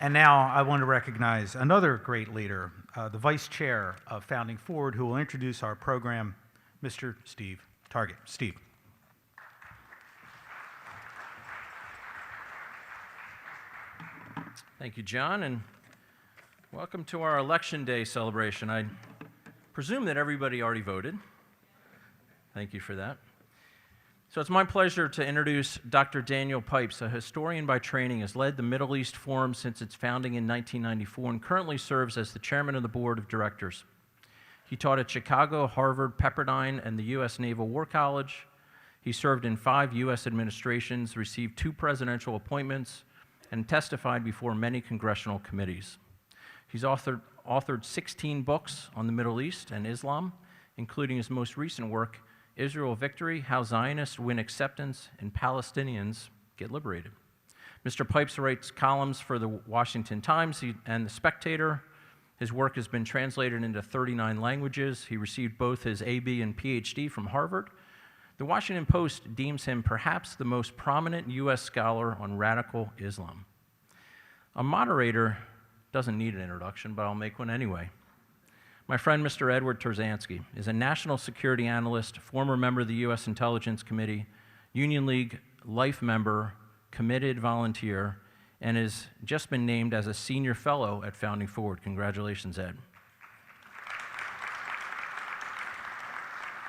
And now I want to recognize another great leader, the Vice Chair of Founding Forward, who will introduce our program, Mr. Steve Target. Steve. Thank you, John, and welcome to our Election Day celebration. I presume that everybody already voted. Thank you for that. So it's my pleasure to introduce Dr. Daniel Pipes, a historian by training, has led the Middle East Forum since its founding in 1994 and currently serves as the chairman of the board of directors. He taught at Chicago, Harvard, Pepperdine, and the U.S. Naval War College. He served in 5 U.S. administrations, received 2 presidential appointments, and testified before many congressional committees. He's authored 16 books on the Middle East and Islam, including his most recent work, Israel Victory: How Zionists Win Acceptance and Palestinians Get Liberated. Mr. Pipes writes columns for the Washington Times and the Spectator. His work has been translated into 39 languages. He received both his AB and PhD from Harvard. The Washington Post deems him perhaps the most prominent U.S. scholar on radical Islam. A moderator doesn't need an introduction, but I'll make one anyway. My friend, Mr. Edward Terzansky, is a national security analyst, former member of the U.S. Intelligence Committee, Union League Life member, committed volunteer, and has just been named as a senior fellow at Founding Forward. Congratulations, Ed.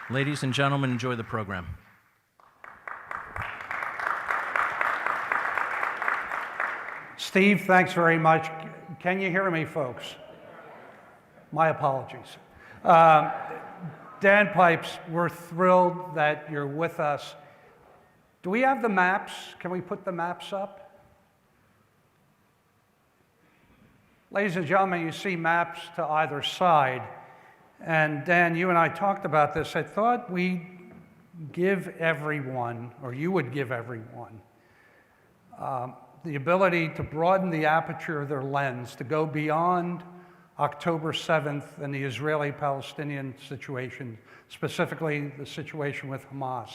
Ladies and gentlemen, enjoy the program. Steve, thanks very much. Can you hear me, folks? My apologies. Dan Pipes, we're thrilled that you're with us. Do we have the maps? Can we put the maps up? Ladies and gentlemen, you see maps to either side. And Dan, you and I talked about this. I thought we'd give everyone, or you would give everyone, the ability to broaden the aperture of their lens, to go beyond October 7th and the Israeli-Palestinian situation, specifically the situation with Hamas.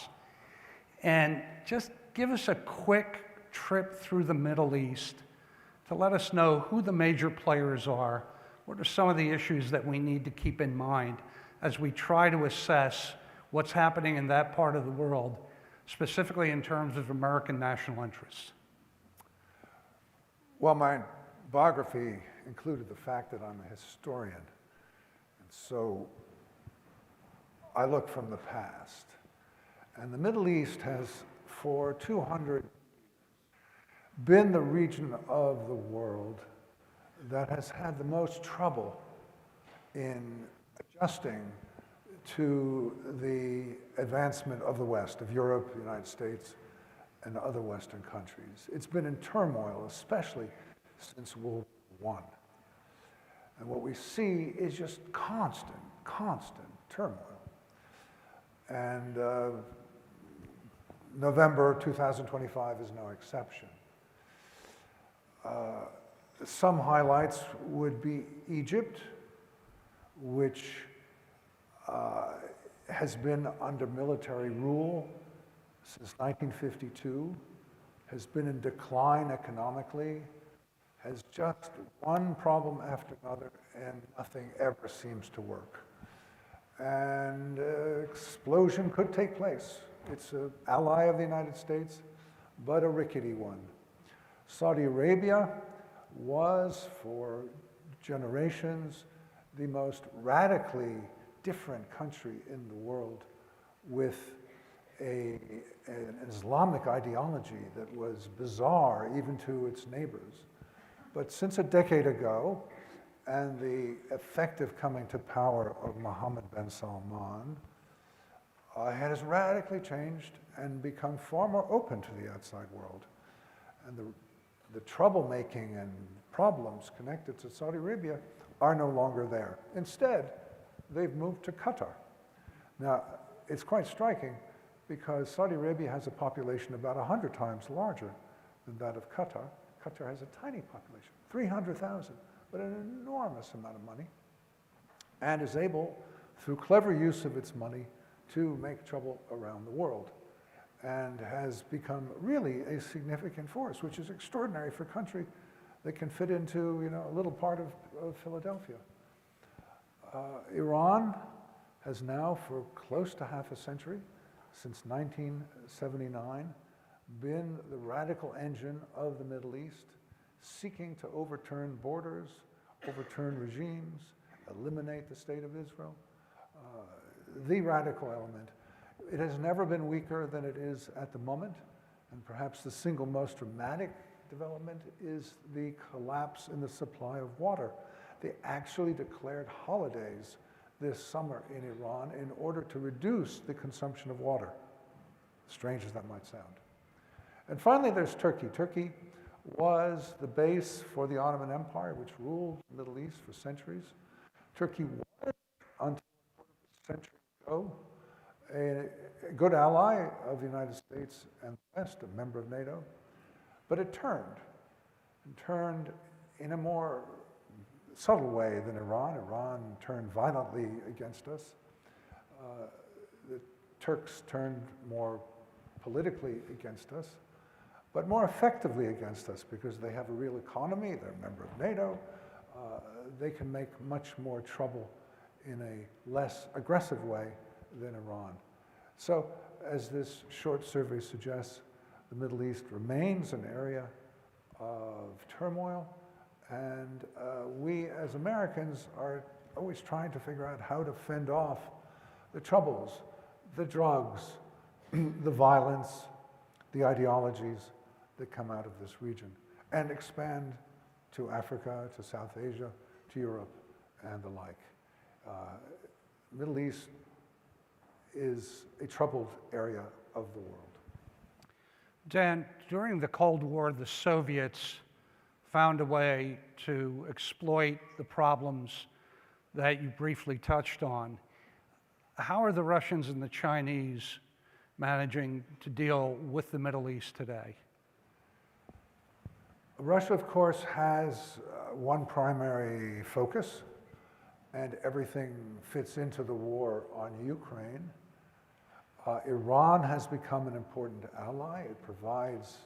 And just give us a quick trip through the Middle East to let us know who the major players are, what are some of the issues that we need to keep in mind as we try to assess what's happening in that part of the world, specifically in terms of American national interests. Well, my biography included the fact that I'm a historian, and so I look from the past. And the Middle East has, for 200, been the region of the world that has had the most trouble in adjusting to the advancement of the West, of Europe, the United States, and other Western countries. It's been in turmoil, especially since World War I. And what we see is just constant turmoil. And November 2025 is no exception. Some highlights would be Egypt, which has been under military rule since 1952, has been in decline economically, has just one problem after another, and nothing ever seems to work. And explosion could take place. It's an ally of the United States, but a rickety one. Saudi Arabia was, for generations, the most radically different country in the world, with an Islamic ideology that was bizarre even to its neighbors. But since a decade ago, and the effective coming to power of Mohammed bin Salman, has radically changed and become far more open to the outside world. And the troublemaking and problems connected to Saudi Arabia are no longer there. Instead, they've moved to Qatar. Now, it's quite striking because Saudi Arabia has a population about 100 times larger than that of Qatar. Qatar has a tiny population, 300,000, but an enormous amount of money, and is able, through clever use of its money, to make trouble around the world, and has become really a significant force, which is extraordinary for a country They can fit into, a little part of Philadelphia. Iran has now, for close to half a century, since 1979, been the radical engine of the Middle East, seeking to overturn borders, overturn regimes, eliminate the state of Israel. The radical element. It has never been weaker than it is at the moment, and perhaps the single most dramatic development is the collapse in the supply of water. They actually declared holidays this summer in Iran in order to reduce the consumption of water, strange as that might sound. And finally, there's Turkey. Turkey was the base for the Ottoman Empire, which ruled the Middle East for centuries. Turkey was, until a century ago, a good ally of the United States and the West, a member of NATO, but it turned in a more subtle way than Iran. Iran turned violently against us. The Turks turned more politically against us, but more effectively against us because they have a real economy, they're a member of NATO, they can make much more trouble in a less aggressive way than Iran. So, as this short survey suggests, the Middle East remains an area of turmoil, and we as Americans are always trying to figure out how to fend off the troubles, the drugs, the violence, the ideologies that come out of this region, and expand to Africa, to South Asia, to Europe, and the like. Middle East is a troubled area of the world. Dan, during the Cold War, the Soviets found a way to exploit the problems that you briefly touched on. How are the Russians and the Chinese managing to deal with the Middle East today? Russia, of course, has one primary focus, and everything fits into the war on Ukraine. Iran has become an important ally. It provides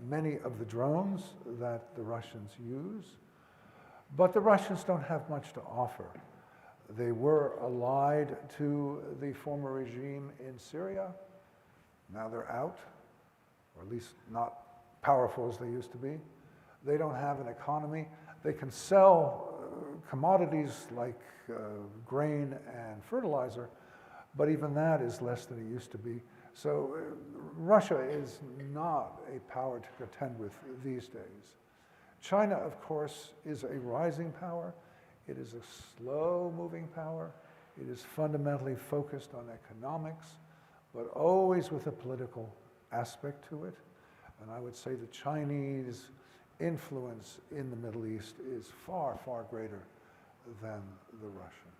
many of the drones that the Russians use, but the Russians don't have much to offer. They were allied to the former regime in Syria. Now they're out, or at least not powerful as they used to be. They don't have an economy. They can sell commodities like grain and fertilizer, but even that is less than it used to be. So Russia is not a power to contend with these days. China, of course, is a rising power. It is a slow-moving power. It is fundamentally focused on economics, but always with a political aspect to it. And I would say the Chinese influence in the Middle East is far, far greater than the Russian.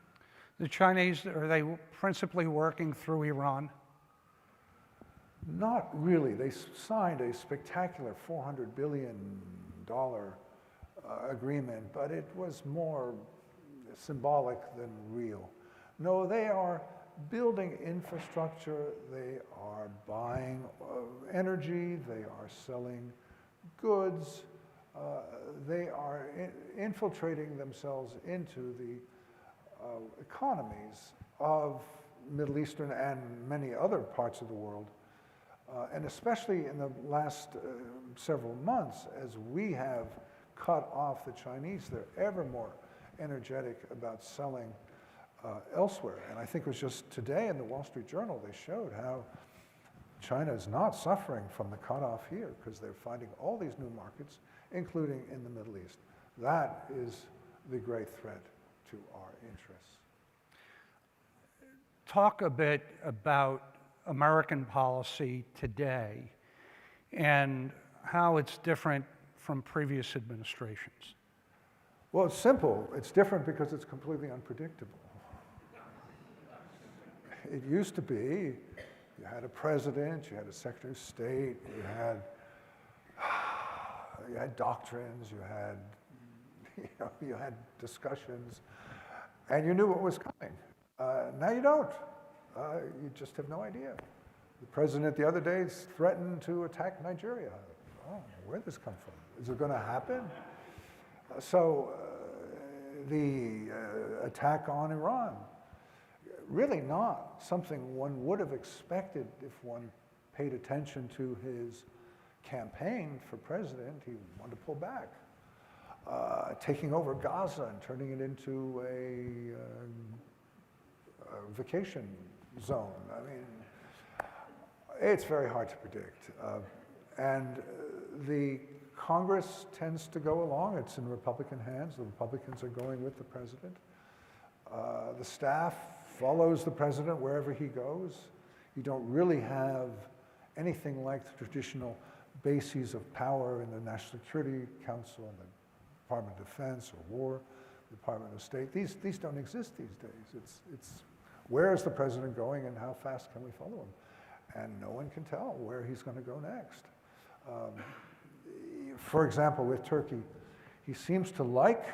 The Chinese, are they principally working through Iran? Not really. They signed a spectacular $400 billion agreement, but it was more symbolic than real. No, they are building infrastructure, they are buying energy, they are selling goods, they are infiltrating themselves into the economies of Middle Eastern and many other parts of the world. And especially in the last several months, as we have cut off the Chinese, they're ever more energetic about selling elsewhere. And I think it was just today in the Wall Street Journal, they showed how China is not suffering from the cutoff here because they're finding all these new markets, including in the Middle East. That is the great threat to our interests. Talk a bit about American policy today and how it's different from previous administrations. Well, it's simple. It's different because it's completely unpredictable. It used to be, you had a president, you had a secretary of state, you had doctrines, you had discussions, and you knew what was coming. Now you don't. You just have no idea. The president the other day threatened to attack Nigeria. oh, where'd this come from? Is it going to happen? So the attack on Iran, really not something one would have expected if one paid attention to his campaign for president. He wanted to pull back. Taking over Gaza and turning it into a vacation zone. I mean, it's very hard to predict. And the Congress tends to go along. It's in Republican hands. The Republicans are going with the president. The staff follows the president wherever he goes. You don't really have anything like the traditional bases of power in the National Security Council and the Department of Defense or War, the Department of State. These don't exist these days. It's where is the president going and how fast can we follow him? And no one can tell where he's going to go next. For example, with Turkey, he seems to like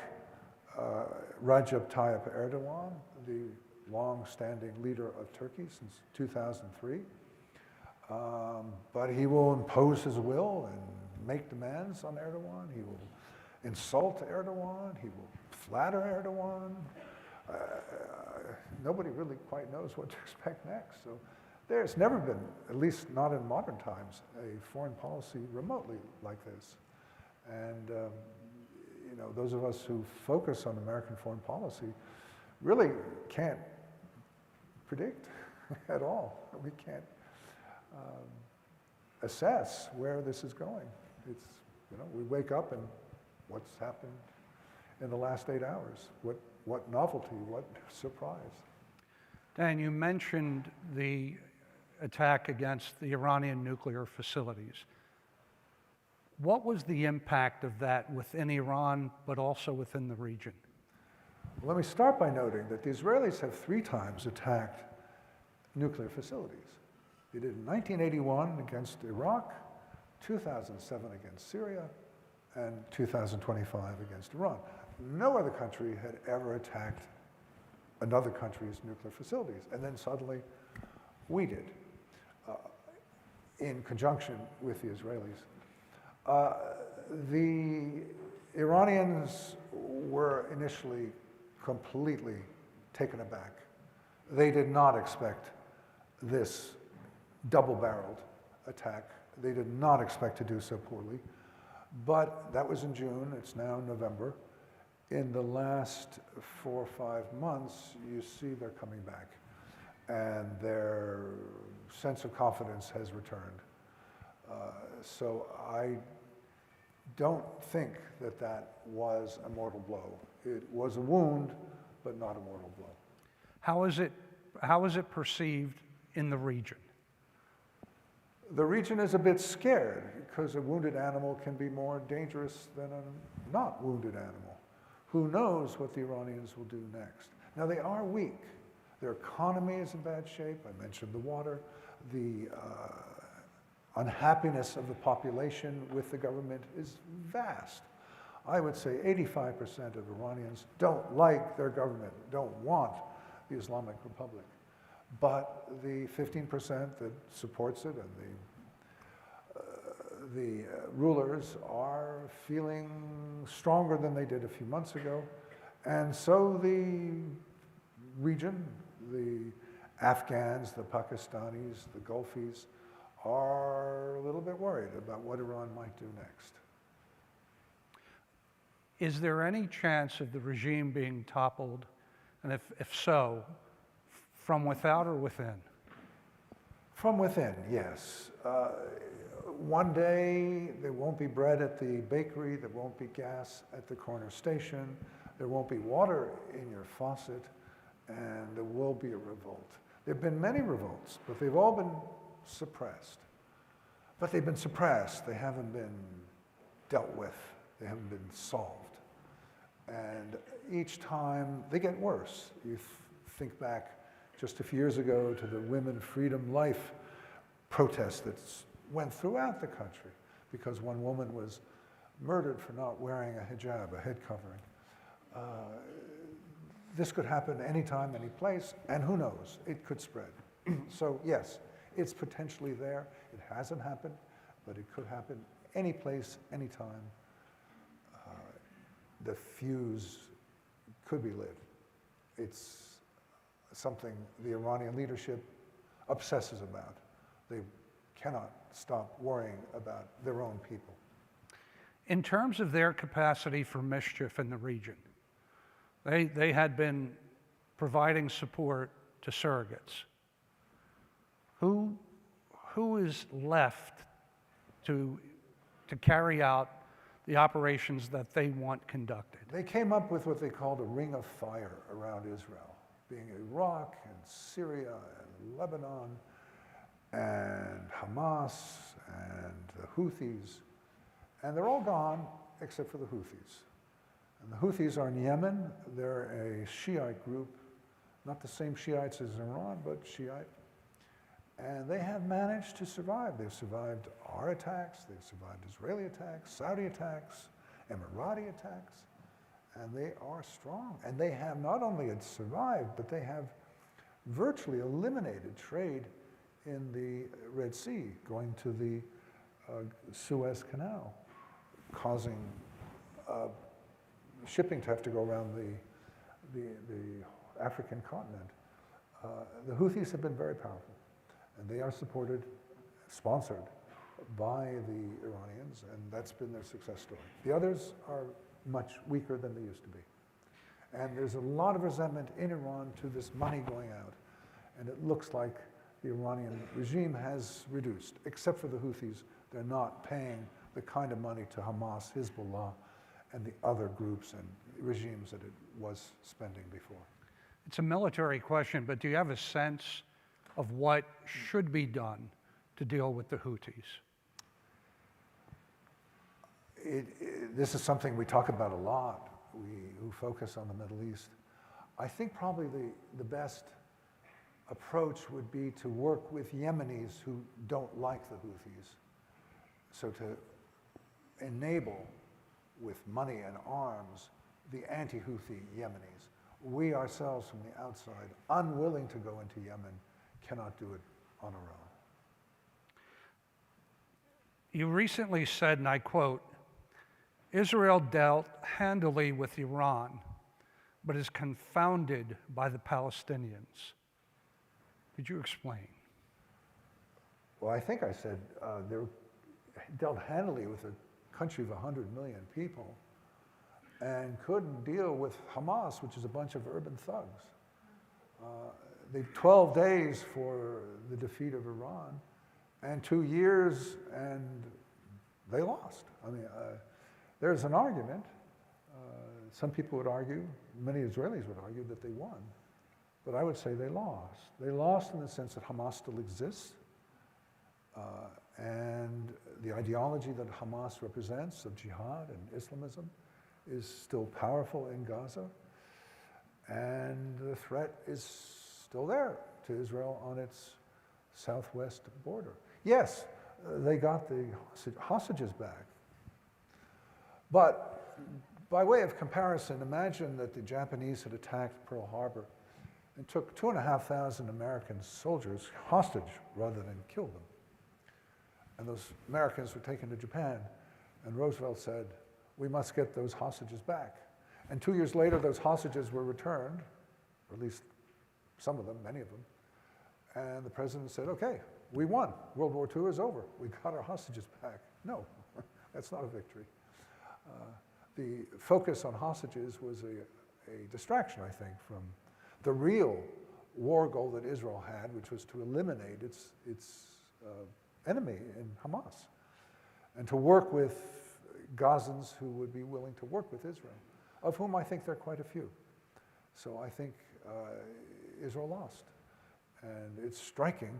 Recep Tayyip Erdogan, the long-standing leader of Turkey since 2003. But he will impose his will and make demands on Erdogan. He will insult Erdogan. He will flatter Erdogan. Nobody really quite knows what to expect next. So there's never been, at least not in modern times, a foreign policy remotely like this. And you know, those of us who focus on American foreign policy really can't predict at all. We can't assess where this is going. It's, you know, we wake up and what's happened in the last 8 hours? What novelty, what surprise? Dan, you mentioned the attack against the Iranian nuclear facilities. What was the impact of that within Iran, but also within the region? Let me start by noting that the Israelis have 3 times attacked nuclear facilities. They did in 1981 against Iraq, 2007 against Syria, and 2025 against Iran. No other country had ever attacked another country's nuclear facilities. And then suddenly, we did, in conjunction with the Israelis. The Iranians were initially completely taken aback. They did not expect this double-barreled attack. They did not expect to do so poorly. But that was in June, it's now November. In the last 4 or 5 months, you see they're coming back. And their sense of confidence has returned. So I don't think that that was a mortal blow. It was a wound, but not a mortal blow. How is it perceived in the region? The region is a bit scared because a wounded animal can be more dangerous than a not wounded animal. Who knows what the Iranians will do next? Now, they are weak. Their economy is in bad shape. I mentioned the water. The unhappiness of the population with the government is vast. I would say 85% of Iranians don't like their government, don't want the Islamic Republic. But the 15% that supports it and the rulers are feeling stronger than they did a few months ago. And so the region, the Afghans, the Pakistanis, the Gulfis, are a little bit worried about what Iran might do next. Is there any chance of the regime being toppled? And if so, from without or within? From within, yes. One day, there won't be bread at the bakery, there won't be gas at the corner station, there won't be water in your faucet, and there will be a revolt. There have been many revolts, but they've all been suppressed. But they've been suppressed, they haven't been dealt with, they haven't been solved. And each time, they get worse. You think back just a few years ago to the Women Freedom Life protests that went throughout the country because one woman was murdered for not wearing a hijab, a head covering. This could happen anytime, any place, and who knows, it could spread. So yes, it's potentially there. It hasn't happened, but it could happen any place, anytime, the fuse could be lit. It's something the Iranian leadership obsesses about. They cannot stop worrying about their own people. In terms of their capacity for mischief in the region, they had been providing support to surrogates. Who is left to carry out the operations that they want conducted? They came up with what they called a ring of fire around Israel, being Iraq and Syria and Lebanon and Hamas and the Houthis. And they're all gone except for the Houthis. And the Houthis are in Yemen. They're a Shiite group, not the same Shiites as Iran, but Shiite. And they have managed to survive. They've survived our attacks, they've survived Israeli attacks, Saudi attacks, Emirati attacks, and they are strong. And they have not only survived, but they have virtually eliminated trade in the Red Sea, going to the Suez Canal, causing shipping to have to go around the African continent. The Houthis have been very powerful, and they are supported, sponsored by the Iranians, and that's been their success story. The others are much weaker than they used to be. And there's a lot of resentment in Iran to this money going out, and it looks like the Iranian regime has reduced, except for the Houthis. They're not paying the kind of money to Hamas, Hezbollah, and the other groups and regimes that it was spending before. It's a military question, but do you have a sense of what should be done to deal with the Houthis? This is something we talk about a lot, we who focus on the Middle East. I think probably the best approach would be to work with Yemenis who don't like the Houthis. So to enable, with money and arms, the anti-Houthi Yemenis. We ourselves from the outside, unwilling to go into Yemen, cannot do it on our own. You recently said, and I quote, Israel dealt handily with Iran, but is confounded by the Palestinians. Could you explain? Well, I think I said they dealt handily with a country of 100 million people and couldn't deal with Hamas, which is a bunch of urban thugs. They 12 days for the defeat of Iran, and 2 years, and they lost. I mean, there's an argument. Some people would argue, many Israelis would argue, that they won. But I would say they lost. They lost in the sense that Hamas still exists, and the ideology that Hamas represents of jihad and Islamism is still powerful in Gaza, and the threat is still there to Israel on its southwest border. Yes, they got the hostages back, but by way of comparison, imagine that the Japanese had attacked Pearl Harbor and took 2,500 American soldiers hostage rather than kill them. And those Americans were taken to Japan, and Roosevelt said, we must get those hostages back. And 2 years later, those hostages were returned, or at least some of them, many of them, and the president said, okay, we won. World War II is over. We got our hostages back. No, that's not a victory. The focus on hostages was a distraction, I think, from the real war goal that Israel had, which was to eliminate its enemy in Hamas, and to work with Gazans who would be willing to work with Israel, of whom I think there are quite a few. So I think Israel lost. And it's striking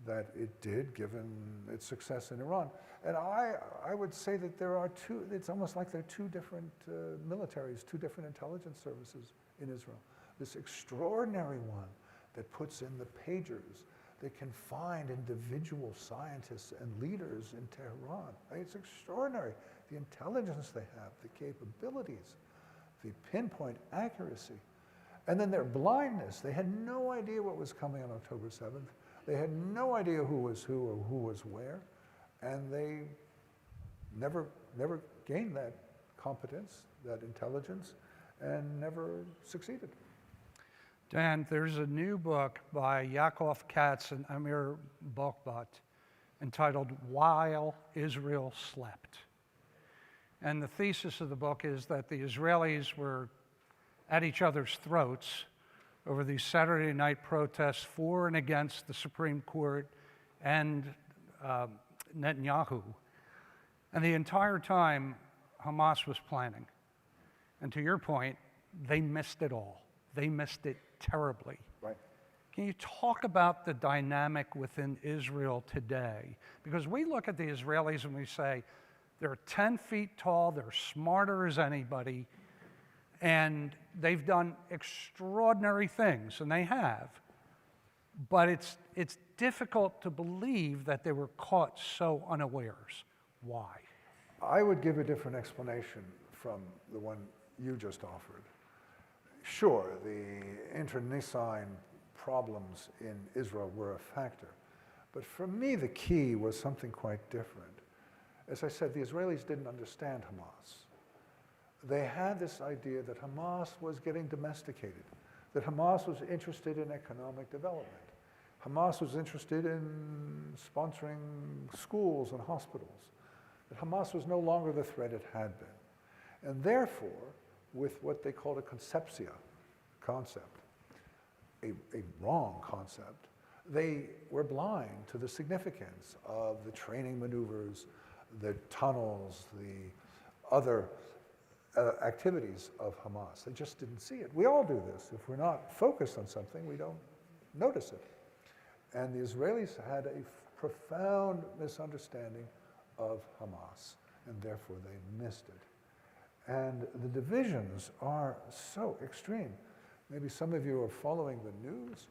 that it did, given its success in Iran. And I would say that there are two, it's almost like there are two different militaries, two different intelligence services in Israel. This extraordinary one that puts in the pagers, that can find individual scientists and leaders in Tehran. It's extraordinary, the intelligence they have, the capabilities, the pinpoint accuracy. And then their blindness. They had no idea what was coming on October 7th. They had no idea who was who or who was where. And they never gained that competence, that intelligence, and never succeeded. Dan, there's a new book by Yaakov Katz and Amir Bokbat entitled While Israel Slept. And the thesis of the book is that the Israelis were at each other's throats over these Saturday night protests for and against the Supreme Court and Netanyahu. And the entire time, Hamas was planning. And to your point, they missed it all. They missed it terribly. Right. Can you talk about the dynamic within Israel today? Because we look at the Israelis and we say, they're 10 feet tall, they're smarter as anybody, and they've done extraordinary things, and they have. But it's difficult to believe that they were caught so unawares. Why? I would give a different explanation from the one you just offered. Sure, the internecine problems in Israel were a factor, but for me the key was something quite different. As I said, the Israelis didn't understand Hamas. They had this idea that Hamas was getting domesticated, that Hamas was interested in economic development. Hamas was interested in sponsoring schools and hospitals, that Hamas was no longer the threat it had been. And therefore, with what they called a concept, a wrong concept, they were blind to the significance of the training maneuvers, the tunnels, the other activities of Hamas. They just didn't see it. We all do this. If we're not focused on something, we don't notice it. And the Israelis had a profound misunderstanding of Hamas, and therefore they missed it. And the divisions are so extreme. Maybe some of you are following the news.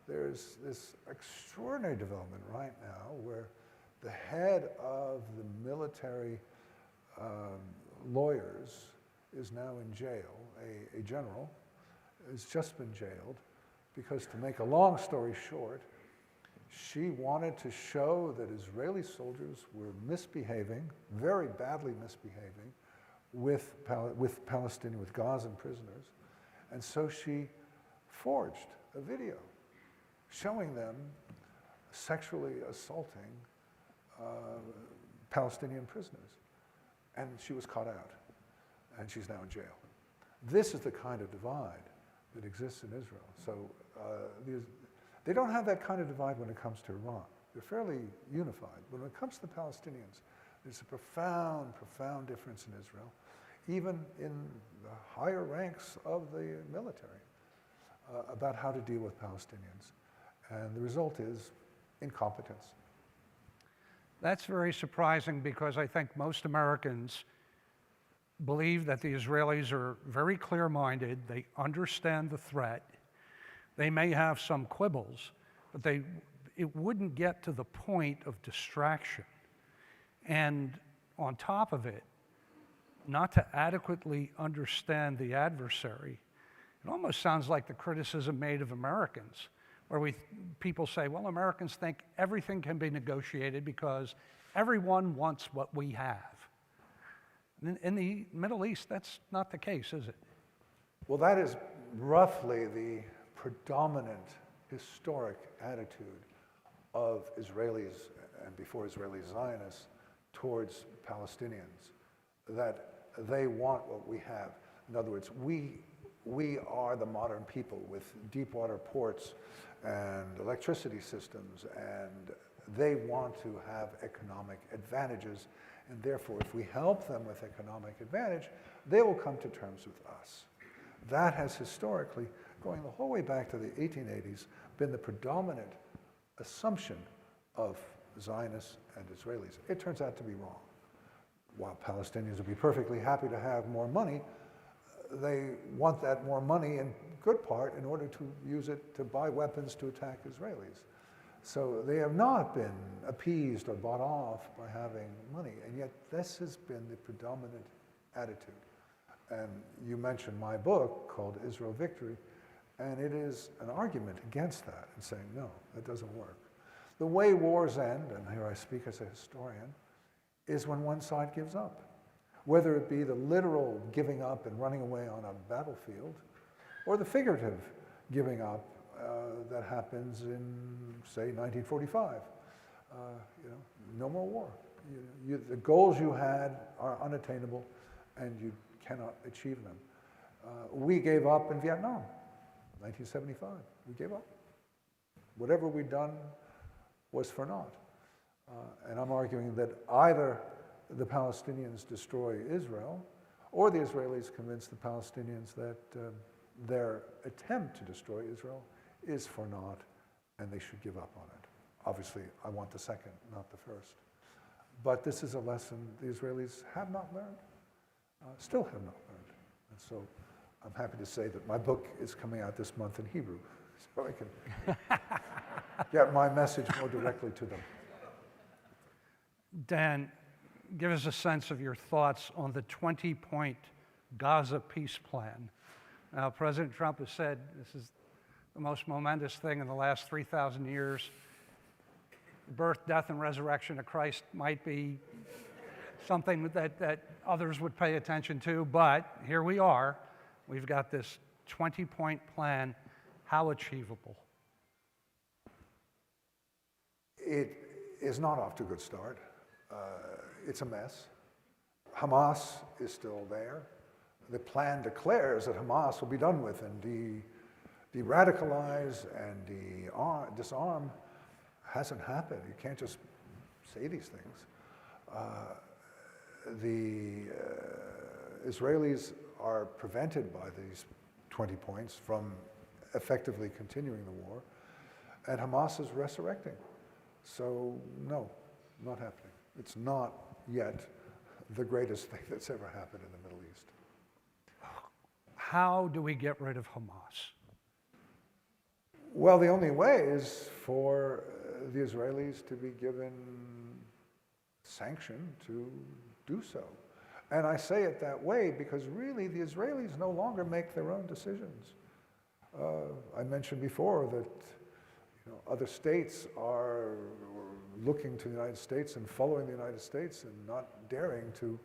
There's this extraordinary development right now where the head of the military lawyers is now in jail. A general has just been jailed because, to make a long story short, she wanted to show that Israeli soldiers were misbehaving, very badly misbehaving, with Gazan prisoners. And so she forged a video showing them sexually assaulting Palestinian prisoners. And she was caught out, and she's now in jail. This is the kind of divide that exists in Israel. So they don't have that kind of divide when it comes to Iran. They're fairly unified. But when it comes to the Palestinians, there's a profound, profound difference in Israel, even in the higher ranks of the military, about how to deal with Palestinians. And the result is incompetence. That's very surprising because I think most Americans believe that the Israelis are very clear-minded, they understand the threat, they may have some quibbles, but it wouldn't get to the point of distraction. And on top of it, not to adequately understand the adversary. It almost sounds like the criticism made of Americans, where people say, well, Americans think everything can be negotiated because everyone wants what we have. In the Middle East, that's not the case, is it? Well, that is roughly the predominant historic attitude of Israelis, and before Israeli Zionists, towards Palestinians, that they want what we have. In other words, we are the modern people with deep water ports and electricity systems, and they want to have economic advantages, and therefore if we help them with economic advantage, they will come to terms with us. That has historically, going the whole way back to the 1880s, been the predominant assumption of Zionists and Israelis. It turns out to be wrong. While Palestinians would be perfectly happy to have more money, they want that more money in good part in order to use it to buy weapons to attack Israelis. So they have not been appeased or bought off by having money, and yet this has been the predominant attitude. And you mentioned my book called Israel Victory, and it is an argument against that and saying, no, that doesn't work. The way wars end, and here I speak as a historian, is when one side gives up, whether it be the literal giving up and running away on a battlefield, or the figurative giving up that happens in, say, 1945. No more war. The goals you had are unattainable, and you cannot achieve them. We gave up in Vietnam, 1975. We gave up. Whatever we'd done was for naught. And I'm arguing that either the Palestinians destroy Israel, or the Israelis convince the Palestinians that their attempt to destroy Israel is for naught, and they should give up on it. Obviously, I want the second, not the first. But this is a lesson the Israelis have not learned, still have not learned. And so I'm happy to say that my book is coming out this month in Hebrew, so I can get my message more directly to them. Dan, give us a sense of your thoughts on the 20-point Gaza peace plan. Now, President Trump has said this is the most momentous thing in the last 3,000 years. The birth, death, and resurrection of Christ might be something that others would pay attention to, but here we are. We've got this 20-point plan. How achievable? It is not off to a good start. It's a mess. Hamas is still there. The plan declares that Hamas will be done with and de-radicalize and disarm. Hasn't happened. You can't just say these things. The Israelis are prevented by these 20 points from effectively continuing the war, and Hamas is resurrecting. So no, not happening. It's not yet the greatest thing that's ever happened in the Middle East. How do we get rid of Hamas? Well, the only way is for the Israelis to be given sanction to do so. And I say it that way because really the Israelis no longer make their own decisions. I mentioned before that other states are looking to the United States and following the United States and not daring to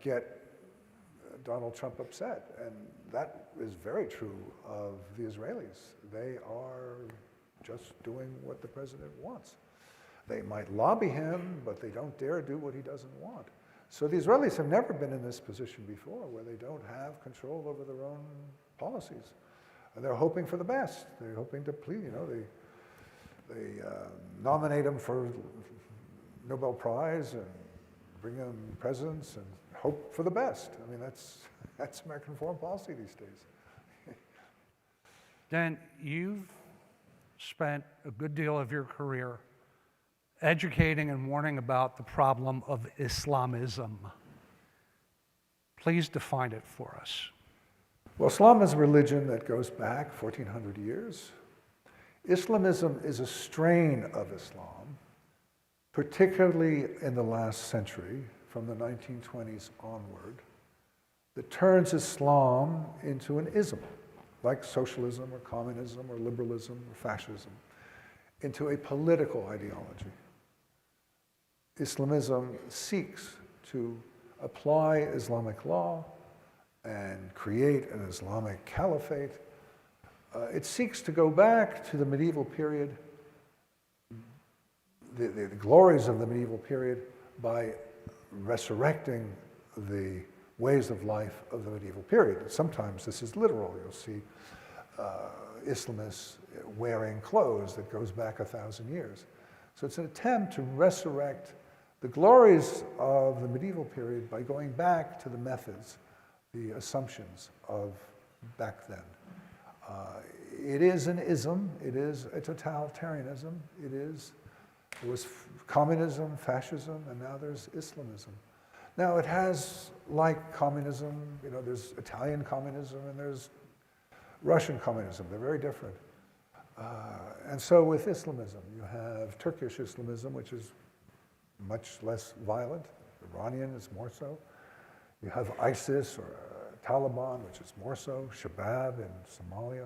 get Donald Trump upset. And that is very true of the Israelis. They are just doing what the president wants. They might lobby him, but they don't dare do what he doesn't want. So the Israelis have never been in this position before where they don't have control over their own policies. And they're hoping for the best. They're hoping to please, they nominate him for Nobel Prize and bring him presidents and hope for the best. I mean, that's American foreign policy these days. Dan, you've spent a good deal of your career educating and warning about the problem of Islamism. Please define it for us. Well, Islam is a religion that goes back 1,400 years. Islamism is a strain of Islam, particularly in the last century, from the 1920s onward, that turns Islam into an ism, like socialism or communism or liberalism or fascism, into a political ideology. Islamism seeks to apply Islamic law and create an Islamic caliphate. It seeks to go back to the medieval period, the glories of the medieval period, by resurrecting the ways of life of the medieval period. Sometimes this is literal. You'll see Islamists wearing clothes that goes back 1,000 years. So it's an attempt to resurrect the glories of the medieval period by going back to the methods, the assumptions of back then. It is an ism, it is a totalitarianism, there was communism, fascism, and now there's Islamism. Now it has, like communism, there's Italian communism and there's Russian communism. They're very different. And so with Islamism, you have Turkish Islamism, which is much less violent. Iranian is more so. You have ISIS or Taliban, which is more so, Shabab in Somalia.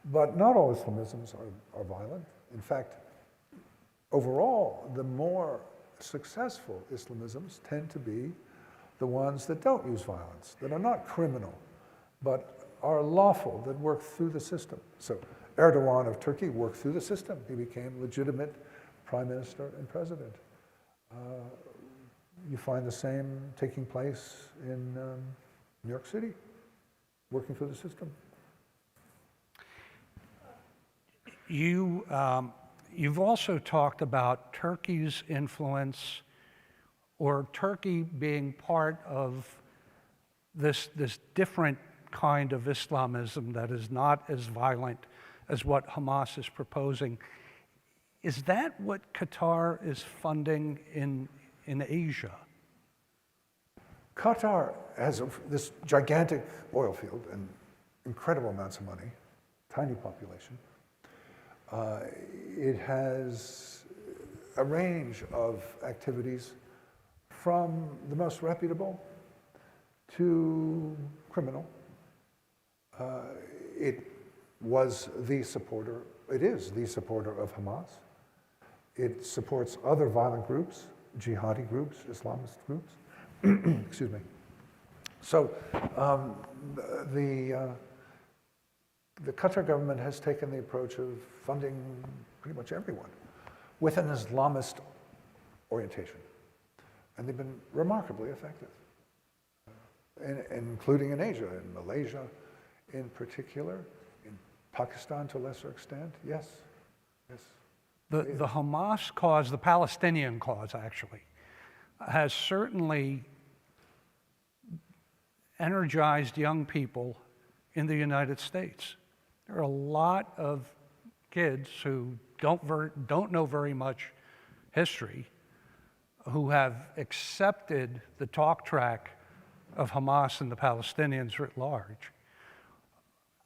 But not all Islamisms are violent. In fact, overall, the more successful Islamisms tend to be the ones that don't use violence, that are not criminal, but are lawful, that work through the system. So Erdogan of Turkey worked through the system. He became legitimate prime minister and president. You find the same taking place in New York City, working through the system. You've also talked about Turkey's influence, or Turkey being part of this different kind of Islamism that is not as violent as what Hamas is proposing. Is that what Qatar is funding in Asia? Qatar has this gigantic oil field and incredible amounts of money, tiny population. It has a range of activities from the most reputable to criminal. It was the supporter, it is the supporter of Hamas. It supports other violent groups, jihadi groups, Islamist groups. Excuse me. So the Qatar government has taken the approach of funding pretty much everyone with an Islamist orientation. And they've been remarkably effective, including in Asia, in Malaysia in particular, in Pakistan to a lesser extent. Yes, yes. The Hamas cause, the Palestinian cause actually, has certainly energized young people in the United States. There are a lot of kids who don't know very much history, who have accepted the talk track of Hamas and the Palestinians writ large.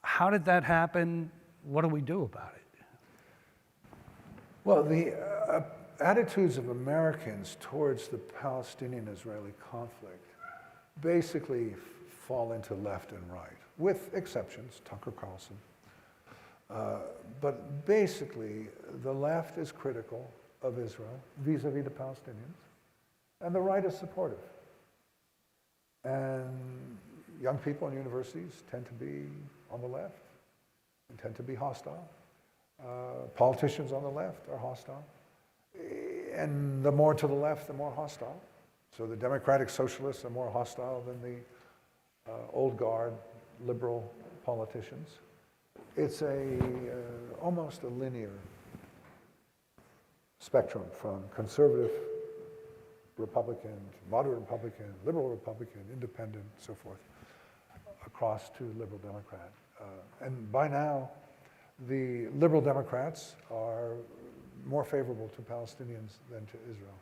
How did that happen? What do we do about it? Well, the attitudes of Americans towards the Palestinian-Israeli conflict basically fall into left and right, with exceptions, Tucker Carlson. But basically, the left is critical of Israel vis-a-vis the Palestinians, and the right is supportive. And young people in universities tend to be on the left and tend to be hostile. Politicians on the left are hostile. And the more to the left, the more hostile. So the democratic socialists are more hostile than the old guard liberal politicians. It's almost a linear spectrum from conservative Republican, moderate Republican, liberal Republican, independent, so forth, across to liberal Democrat. And by now, the liberal Democrats are more favorable to Palestinians than to Israel.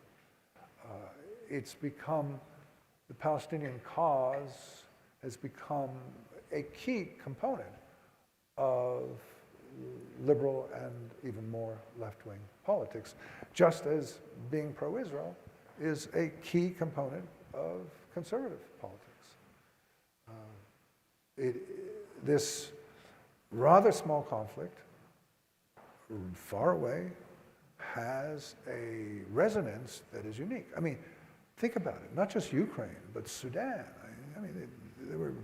It's become, the Palestinian cause has become a key component of liberal and even more left-wing politics, just as being pro-Israel is a key component of conservative politics. This rather small conflict, far away, has a resonance that is unique. I mean, think about it, not just Ukraine, but Sudan. I mean, there were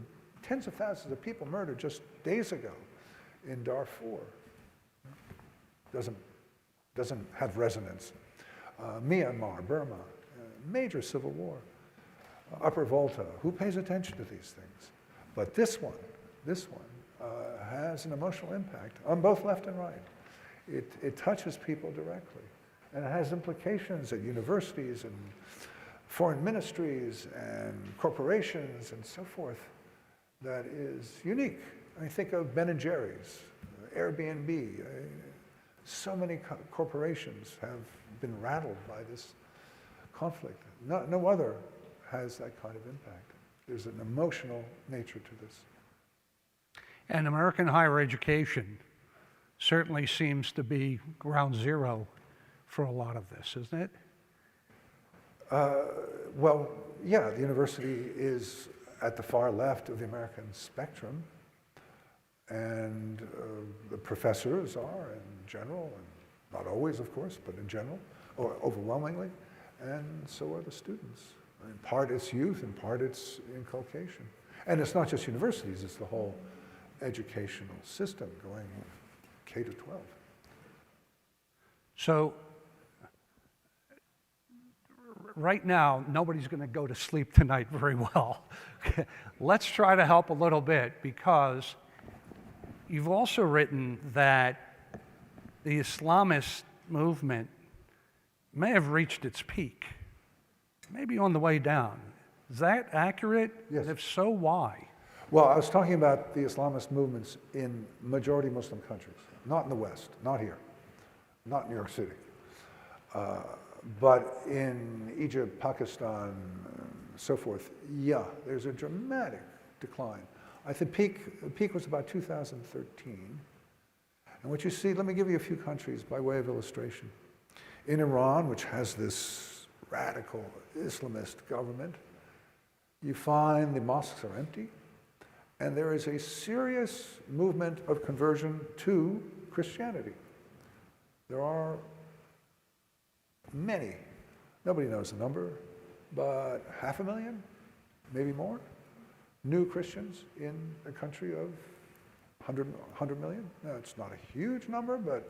tens of thousands of people murdered just days ago in Darfur. Doesn't have resonance. Myanmar, Burma, major civil war. Upper Volta, who pays attention to these things? But this one has an emotional impact on both left and right. It touches people directly. And it has implications at universities and foreign ministries and corporations and so forth that is unique. I mean, think of Ben & Jerry's, Airbnb. So many corporations have been rattled by this conflict. No other has that kind of impact. There's an emotional nature to this. And American higher education certainly seems to be ground zero for a lot of this, isn't it? Well, yeah, the university is at the far left of the American spectrum, and the professors are in general, and not always, of course, but in general, or overwhelmingly, and so are the students. In part it's youth, in part it's inculcation. And it's not just universities, it's the whole educational system going K to 12. So right now, nobody's going to go to sleep tonight very well. Let's try to help a little bit, because you've also written that the Islamist movement may have reached its peak, maybe on the way down. Is that accurate? Yes. And if so, why? Well, I was talking about the Islamist movements in majority Muslim countries, not in the West, not here, not New York City, but in Egypt, Pakistan, so forth. Yeah, there's a dramatic decline. I think the peak was about 2013. And what you see, let me give you a few countries by way of illustration. In Iran, which has this radical Islamist government, you find the mosques are empty, and there is a serious movement of conversion to Christianity. There are many, nobody knows the number, but 500,000, maybe more, new Christians in a country of 100 million. Now, it's not a huge number, but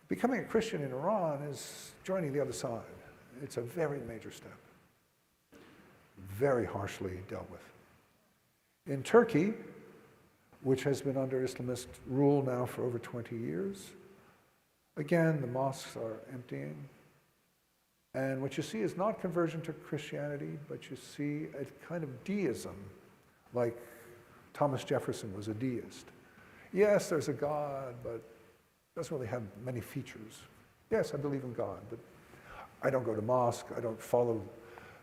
becoming a Christian in Iran is joining the other side. It's a very major step, very harshly dealt with. In Turkey, which has been under Islamist rule now for over 20 years, again, the mosques are emptying. And what you see is not conversion to Christianity, but you see a kind of deism, like Thomas Jefferson was a deist. Yes, there's a God, but doesn't really have many features. Yes, I believe in God, but I don't go to mosque, I don't follow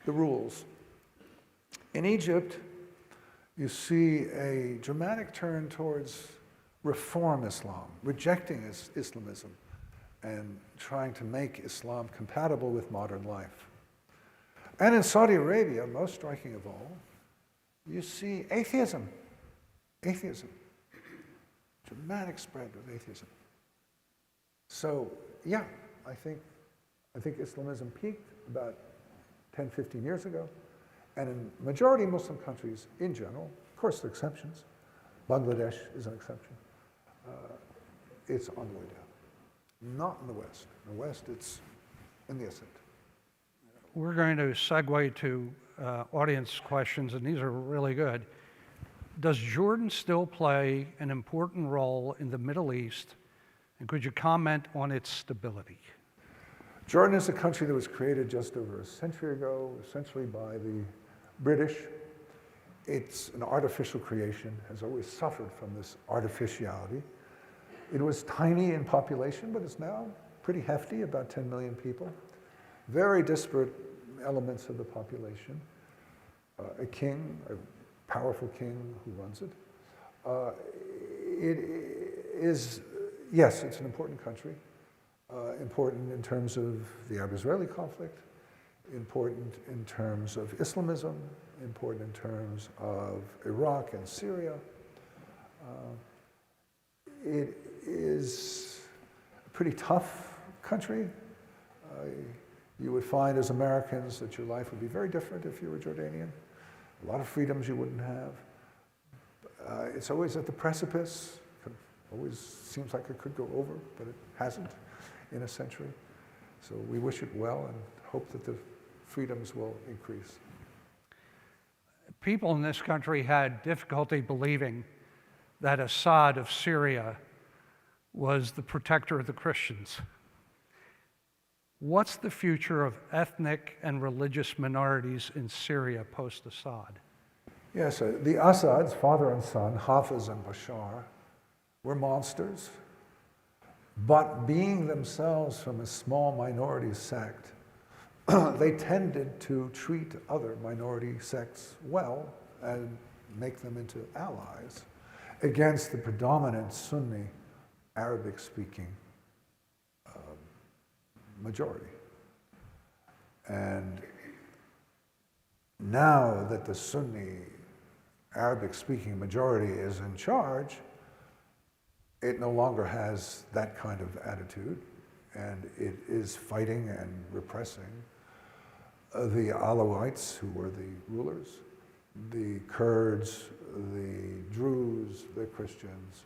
the rules. In Egypt, you see a dramatic turn towards reform Islam, rejecting Islamism, and trying to make Islam compatible with modern life. And in Saudi Arabia, most striking of all, you see atheism. Atheism. Dramatic spread of atheism. So, yeah, I think Islamism peaked about 10, 15 years ago. And in majority Muslim countries in general, of course there are exceptions. Bangladesh is an exception. It's on the way down. Not in the West. In the West, it's in the ascent. We're going to segue to audience questions, and these are really good. Does Jordan still play an important role in the Middle East, and could you comment on its stability? Jordan is a country that was created just over a century ago, essentially by the British. It's an artificial creation, has always suffered from this artificiality. It was tiny in population, but it's now pretty hefty, about 10 million people. Very disparate elements of the population. A king, a powerful king who runs it. It is, yes, it's an important country. Important in terms of the Arab-Israeli conflict, important in terms of Islamism, important in terms of Iraq and Syria. It is a pretty tough country. You would find as Americans that your life would be very different if you were Jordanian. A lot of freedoms you wouldn't have. It's always at the precipice. Always seems like it could go over, but it hasn't in a century. So we wish it well and hope that the freedoms will increase. People in this country had difficulty believing that Assad of Syria was the protector of the Christians. What's the future of ethnic and religious minorities in Syria post-Assad? Yes, the Assads, father and son, Hafiz and Bashar, were monsters, but being themselves from a small minority sect, they tended to treat other minority sects well and make them into allies against the predominant Sunni Arabic-speaking majority. And now that the Sunni Arabic-speaking majority is in charge, it no longer has that kind of attitude, and it is fighting and repressing the Alawites, who were the rulers, the Kurds, the Druze, the Christians,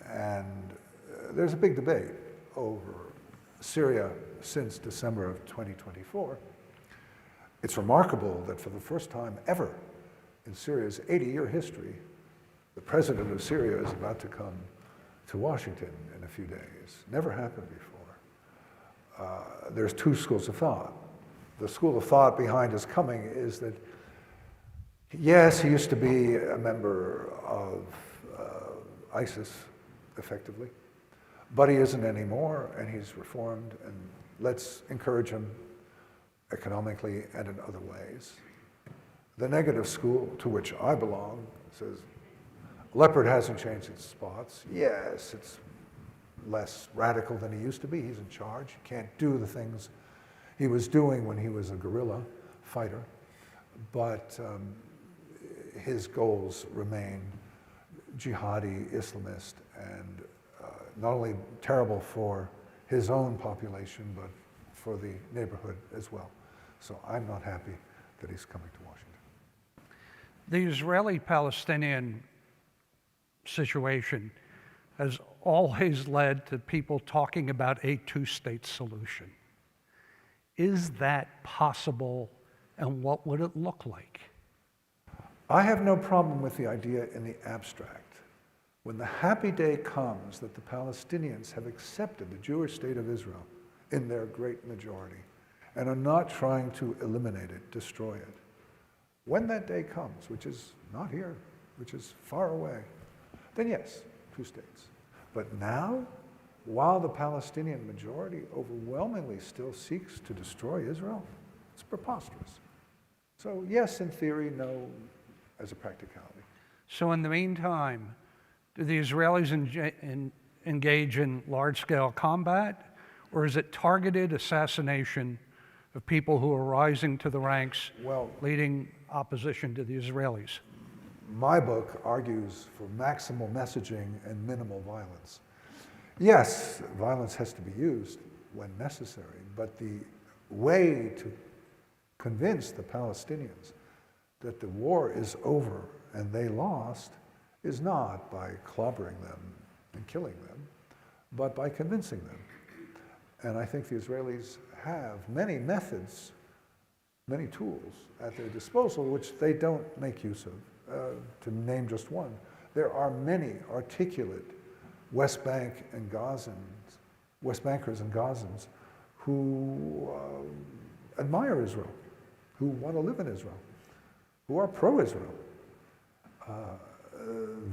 and there's a big debate over Syria since December of 2024. It's remarkable that for the first time ever in Syria's 80-year history, the president of Syria is about to come to Washington in a few days. Never happened before. There's two schools of thought. The school of thought behind his coming is that, yes, he used to be a member of ISIS, effectively, but he isn't anymore, and he's reformed, and let's encourage him economically and in other ways. The negative school, to which I belong, says, Leopard hasn't changed its spots. Yes, it's less radical than he used to be. He's in charge. He can't do the things he was doing when he was a guerrilla fighter, but his goals remain jihadi, Islamist, and not only terrible for his own population, but for the neighborhood as well. So I'm not happy that he's coming to Washington. The Israeli-Palestinian situation has always led to people talking about a two-state solution. Is that possible, and what would it look like? I have no problem with the idea in the abstract. When the happy day comes that the Palestinians have accepted the Jewish state of Israel in their great majority and are not trying to eliminate it, destroy it, when that day comes, which is not here, which is far away, then yes, two states. But now, while the Palestinian majority overwhelmingly still seeks to destroy Israel, it's preposterous. So yes, in theory, no, as a practicality. So in the meantime, do the Israelis engage in large-scale combat, or is it targeted assassination of people who are rising to the ranks, leading opposition to the Israelis? My book argues for maximal messaging and minimal violence. Yes, violence has to be used when necessary, but the way to convince the Palestinians that the war is over and they lost is not by clobbering them and killing them, but by convincing them. And I think the Israelis have many methods, many tools at their disposal, which they don't make use of. To name just one, there are many articulate West Bankers and Gazans who admire Israel, who want to live in Israel, who are pro-Israel.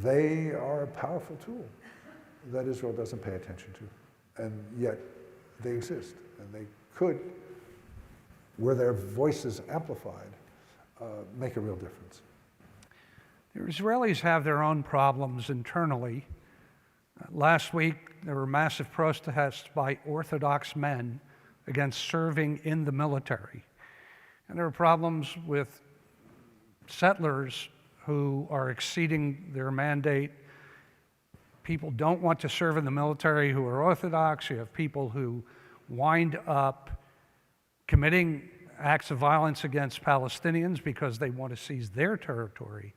They are a powerful tool that Israel doesn't pay attention to, and yet they exist, and they could, were their voices amplified, make a real difference. The Israelis have their own problems internally. Last week, there were massive protests by Orthodox men against serving in the military. And there are problems with settlers who are exceeding their mandate. People don't want to serve in the military who are Orthodox. You have people who wind up committing acts of violence against Palestinians because they want to seize their territory.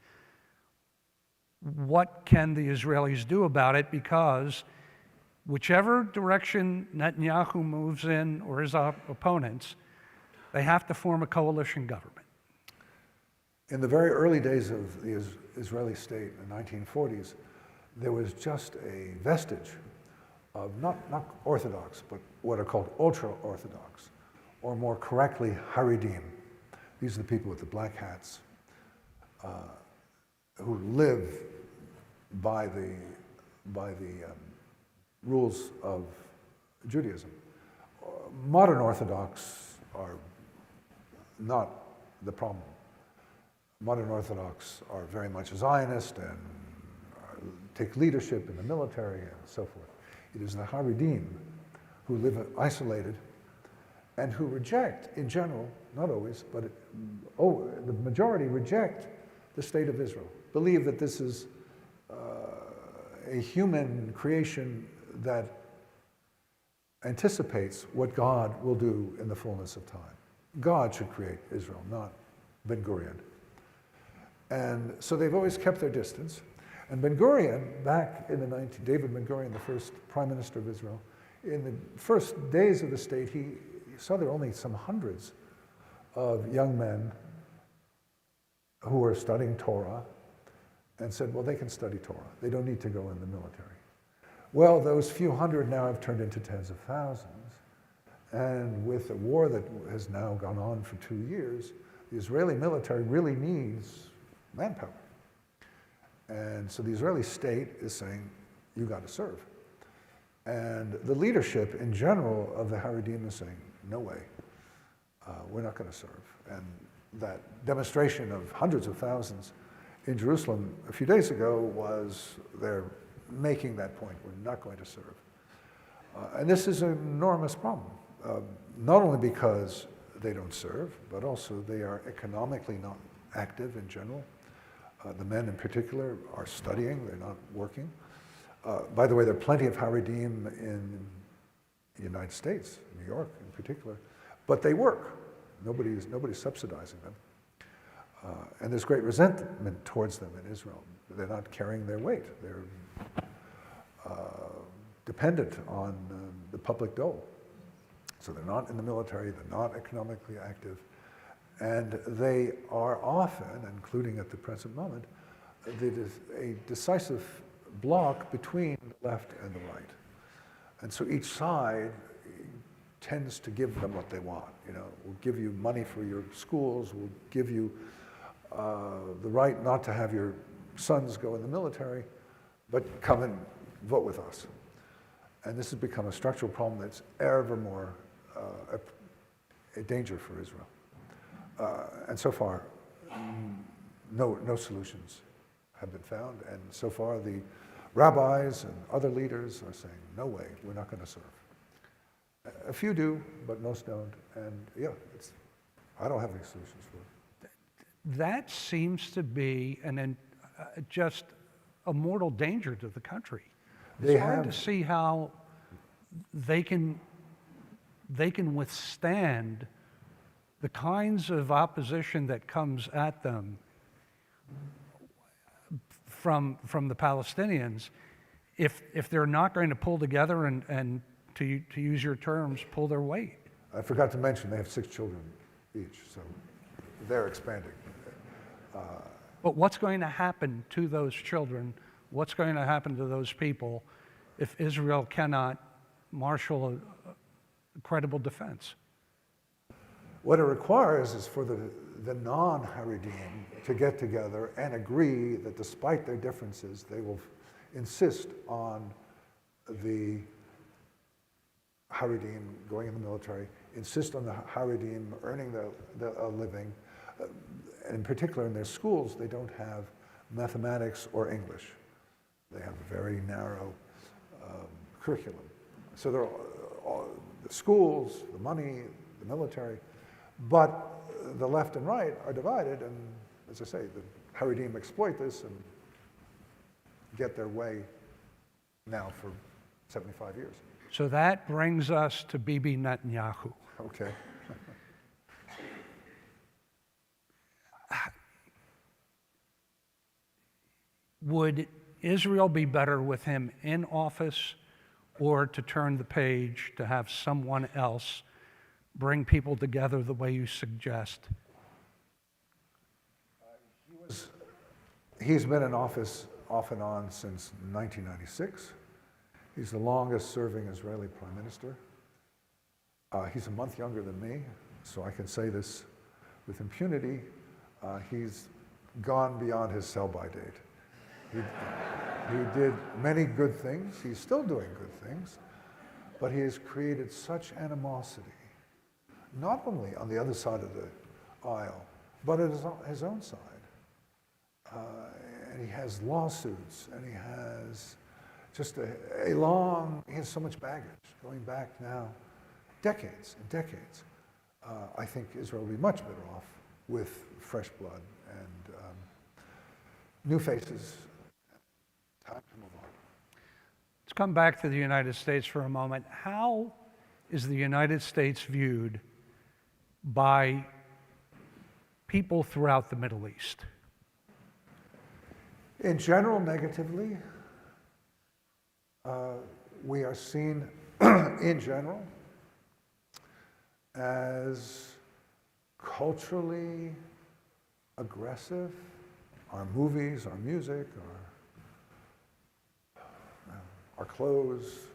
What can the Israelis do about it? Because whichever direction Netanyahu moves in, or his opponents, they have to form a coalition government. In the very early days of the Israeli state in the 1940s, there was just a vestige of not Orthodox, but what are called ultra-Orthodox, or more correctly, Haredim. These are the people with the black hats who live by the rules of Judaism. Modern Orthodox are not the problem. Modern Orthodox are very much Zionist and take leadership in the military and so forth. It is the Haredim who live isolated and who reject, in general, not always, but the majority reject the state of Israel, believe that this is a human creation that anticipates what God will do in the fullness of time. God should create Israel, not Ben-Gurion. And so they've always kept their distance. And Ben-Gurion, back in the David Ben-Gurion, the first prime minister of Israel, in the first days of the state, he saw there were only some hundreds of young men who were studying Torah and said, well, they can study Torah. They don't need to go in the military. Well, those few hundred now have turned into tens of thousands. And with a war that has now gone on for 2 years, the Israeli military really needs manpower. And so the Israeli state is saying, you got to serve. And the leadership in general of the Haredim is saying, no way, we're not going to serve. And that demonstration of hundreds of thousands in Jerusalem a few days ago was they're making that point, we're not going to serve. And this is an enormous problem, not only because they don't serve, but also they are economically not active in general. The men in particular are studying, they're not working. By the way, there are plenty of Haredim in the United States, New York in particular, but they work. Nobody's subsidizing them. And there's great resentment towards them in Israel. They're not carrying their weight. They're dependent on the public dole. So they're not in the military, they're not economically active, and they are often, including at the present moment, a decisive block between the left and the right. And so each side tends to give them what they want. You know, we'll give you money for your schools, we'll give you the right not to have your sons go in the military, but come and vote with us. And this has become a structural problem that's ever more a danger for Israel. And so far, no solutions have been found. And so far, the rabbis and other leaders are saying, no way, we're not going to serve. A few do, but most don't. And yeah, I don't have any solutions for it. That seems to be just a mortal danger to the country. It's hard to see how they can withstand the kinds of opposition that comes at them from the Palestinians if they're not going to pull together and to use your terms, pull their weight. I forgot to mention they have 6 children each, so they're expanding. But what's going to happen to those children? What's going to happen to those people if Israel cannot marshal a credible defense? What it requires is for the non-Haredim to get together and agree that despite their differences, they will insist on the Haredim going in the military, insist on the Haredim earning a living. In particular, in their schools, they don't have mathematics or English. They have a very narrow curriculum. So they're all, the schools, the money, the military, but the left and right are divided, and as I say, the Haredim exploit this and get their way now for 75 years. So that brings us to Bibi Netanyahu. Okay. Would Israel be better with him in office, or to turn the page to have someone else bring people together the way you suggest? He's been in office off and on since 1996. He's the longest serving Israeli prime minister. He's a month younger than me, so I can say this with impunity. He's gone beyond his sell-by date. He did many good things. He's still doing good things, but he has created such animosity, not only on the other side of the aisle, but at his own side. And he has lawsuits, and he has just he has so much baggage going back now decades and decades. I think Israel will be much better off with fresh blood and new faces. Time to move on. Let's come back to the United States for a moment. How is the United States viewed by people throughout the Middle East? In general, negatively. We are seen, in general, as culturally aggressive. Our movies, our music, our clothes.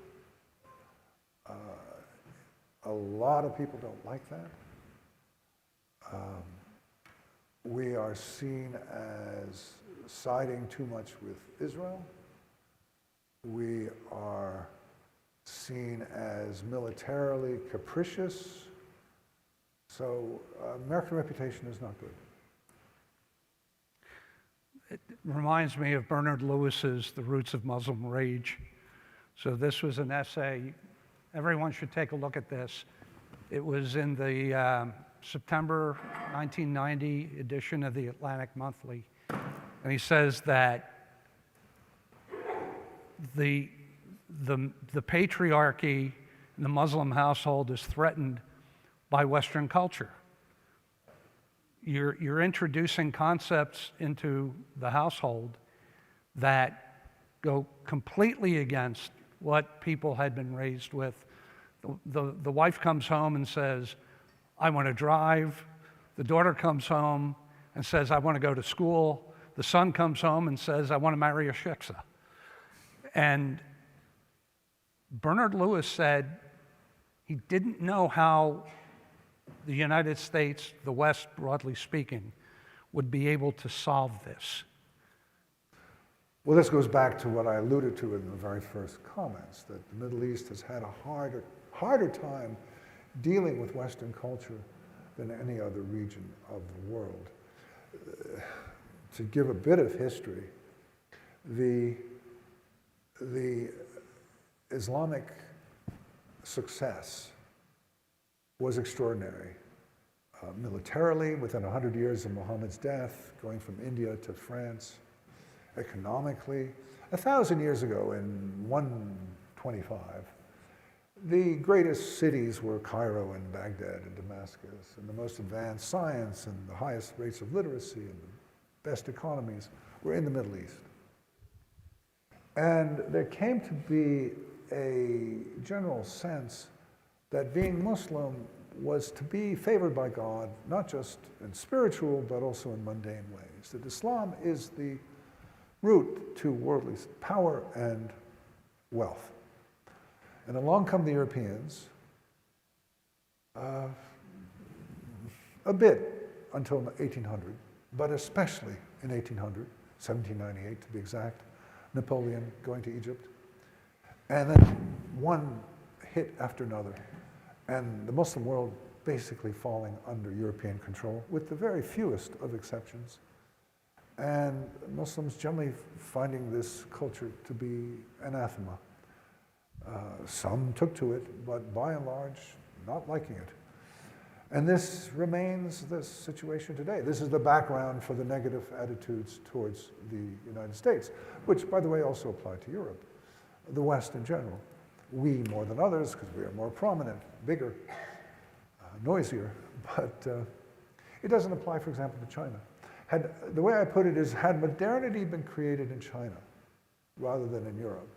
A lot of people don't like that. We are seen as siding too much with Israel. We are seen as militarily capricious. So American reputation is not good. It reminds me of Bernard Lewis's The Roots of Muslim Rage. So this was an essay. Everyone should take a look at this. It was in the September 1990 edition of the Atlantic Monthly. And he says that the patriarchy in the Muslim household is threatened by Western culture. You're introducing concepts into the household that go completely against what people had been raised with. The wife comes home and says, I want to drive. The daughter comes home and says, I want to go to school. The son comes home and says, I want to marry a shiksa. And Bernard Lewis said he didn't know how the United States, the West broadly speaking, would be able to solve this. Well, this goes back to what I alluded to in the very first comments, that the Middle East has had a harder time dealing with Western culture than any other region of the world. To give a bit of history, the Islamic success was extraordinary. Militarily, within 100 years of Muhammad's death, going from India to France. Economically, 1,000 years ago in 125, the greatest cities were Cairo and Baghdad and Damascus, and the most advanced science and the highest rates of literacy and the best economies were in the Middle East. And there came to be a general sense that being Muslim was to be favored by God, not just in spiritual, but also in mundane ways. That Islam is the route to worldly power and wealth. And along come the Europeans, a bit until 1800, but especially in 1800, 1798 to be exact, Napoleon going to Egypt, and then one hit after another, and the Muslim world basically falling under European control, with the very fewest of exceptions. And Muslims generally finding this culture to be anathema. Some took to it, but by and large, not liking it. And this remains the situation today. This is the background for the negative attitudes towards the United States, which, by the way, also apply to Europe, the West in general. We more than others, because we are more prominent, bigger, noisier, but it doesn't apply, for example, to China. The way I put it is, had modernity been created in China rather than in Europe,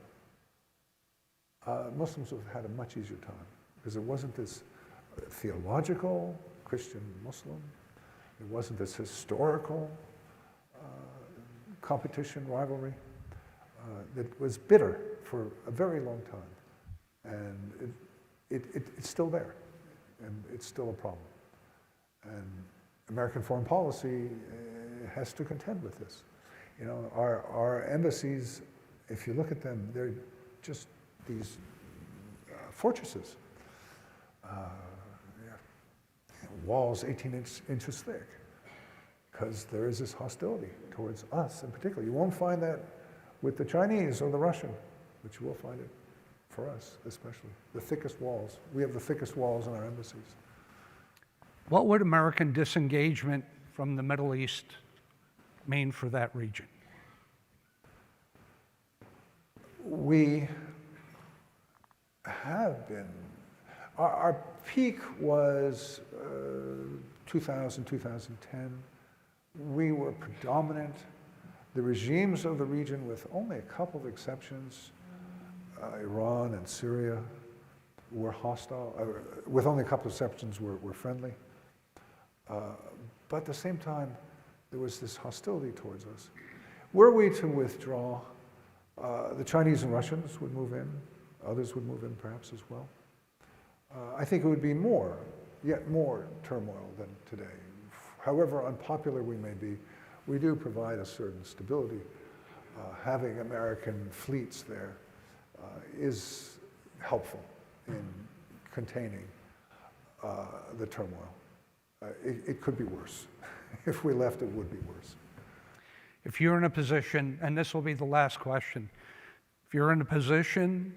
Muslims would have had a much easier time, because it wasn't this theological Christian Muslim, it wasn't this historical competition, rivalry, that was bitter for a very long time. And it's still there, and it's still a problem. And American foreign policy has to contend with this. You know, our embassies, if you look at them, they're just these fortresses. Walls 18 inches thick, because there is this hostility towards us in particular. You won't find that with the Chinese or the Russian, but you will find it for us, especially. The thickest walls. We have the thickest walls in our embassies. What would American disengagement from the Middle East mean for that region? We have been, Our peak was 2000, 2010. We were predominant. The regimes of the region, with only a couple of exceptions, Iran and Syria, were hostile. With only a couple of exceptions, were friendly. But at the same time, there was this hostility towards us. Were we to withdraw, the Chinese and Russians would move in. Others would move in perhaps as well. I think it would be yet more turmoil than today. However unpopular we may be, we do provide a certain stability. Having American fleets there is helpful in containing the turmoil. It could be worse. If we left, it would be worse. If you're in a position, and this will be the last question, if you're in a position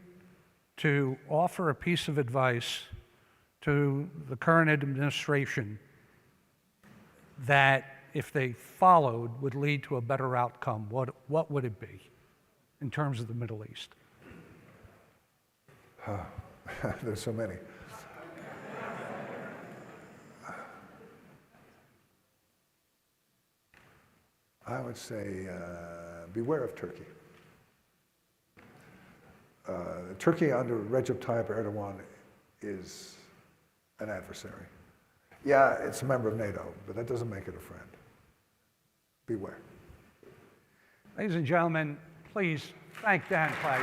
to offer a piece of advice to the current administration that, if they followed, would lead to a better outcome, what would it be in terms of the Middle East? There's so many. I would say beware of Turkey. Turkey under Recep Tayyip Erdogan is an adversary. Yeah, it's a member of NATO, but that doesn't make it a friend. Beware. Ladies and gentlemen, please thank Dan Clay.